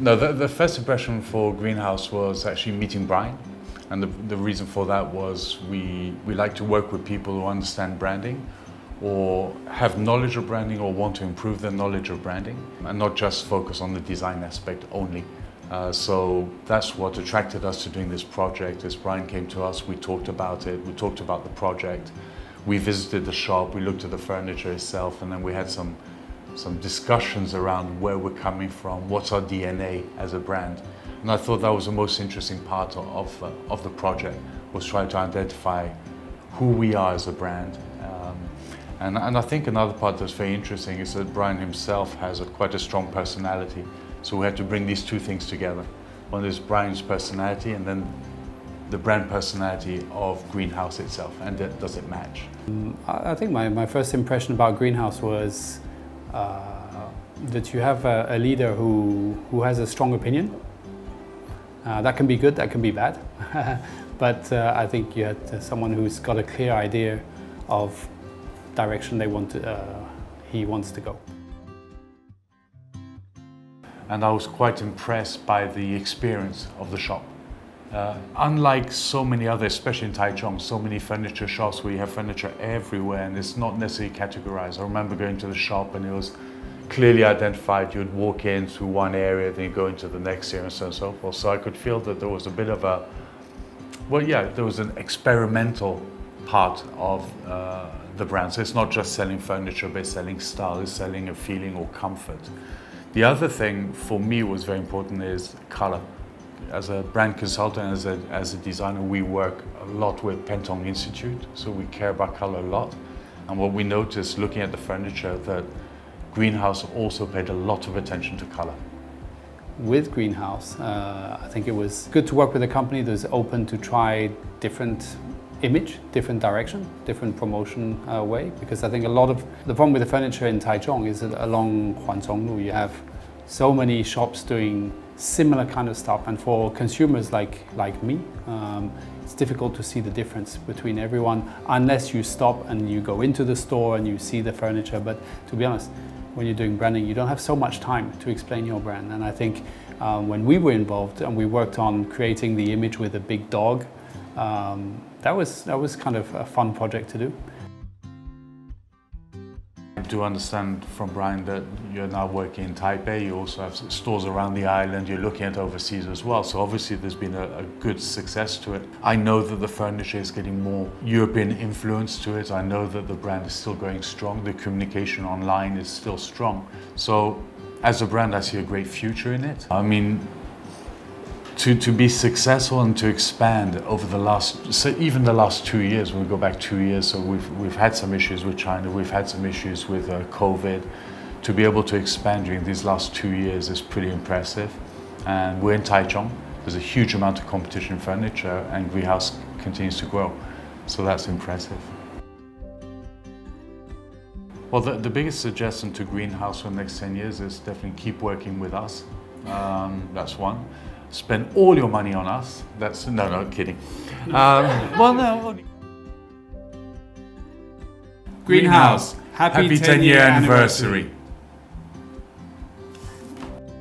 No, the first impression for Greenhouse was actually meeting Brian. And the reason for that was we like to work with people who understand branding or have knowledge of branding or want to improve their knowledge of branding and not just focus on the design aspect only. So that's what attracted us to doing this project. As Brian came to us, we talked about it, we talked about the project, we visited the shop, we looked at the furniture itself, and then we had some discussions around where we're coming from, what's our DNA as a brand. And I thought that was the most interesting part of the project, was trying to identify who we are as a brand. And I think another part that's very interesting is that Brian himself has quite a strong personality. So we had to bring these two things together. One is Brian's personality and then the brand personality of Greenhouse itself. And does it match? I think my first impression about Greenhouse was that you have a leader who has a strong opinion. That can be good, that can be bad. But I think you had someone who's got a clear idea of direction he wants to go. And I was quite impressed by the experience of the shop. Unlike so many others, especially in Taichung, so many furniture shops where you have furniture everywhere and it's not necessarily categorized. I remember going to the shop and it was clearly identified. You'd walk in through one area, then you go into the next area and so on and so forth. So I could feel that there was a bit of there was an experimental part of the brand. So it's not just selling furniture, but it's selling style, it's selling a feeling or comfort. The other thing for me was very important is color. As a brand consultant, as a designer, we work a lot with Pentong Institute, so we care about color a lot. And what we noticed looking at the furniture, that Greenhouse also paid a lot of attention to color. With Greenhouse, I think it was good to work with a company that's open to try different image, different direction, different promotion way, because I think a lot of the problem with the furniture in Taichung is that along Huanzhonglu you have so many shops doing similar kind of stuff, and for consumers like me, it's difficult to see the difference between everyone unless you stop and you go into the store and you see the furniture. But to be honest, when you're doing branding, you don't have so much time to explain your brand. And I think when we were involved and we worked on creating the image with a big dog, that was kind of a fun project to do. I do understand from Brian that you're now working in Taipei, you also have stores around the island, you're looking at overseas as well, so obviously there's been a good success to it. I know that the furniture is getting more European influence to it, I know that the brand is still going strong, the communication online is still strong. So as a brand I see a great future in it. I mean, to be successful and to expand over even the last 2 years, when we go back 2 years, so we've had some issues with China, we've had some issues with COVID. To be able to expand during these last 2 years is pretty impressive. And we're in Taichung, there's a huge amount of competition in furniture and Greenhouse continues to grow. So that's impressive. Well, the biggest suggestion to Greenhouse for the next 10 years is definitely keep working with us. That's one. Spend all your money on us. No, kidding. Well, no. Greenhouse, happy 10-year anniversary.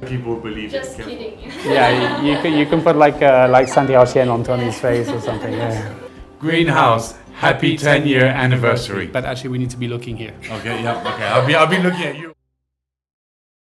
People believe it. Just kidding. Yeah, you can put like Santiao Xian on Tony's face or something. Yeah. Greenhouse, happy 10-year anniversary. But actually, we need to be looking here. Okay, yeah, okay. I'll be looking at you.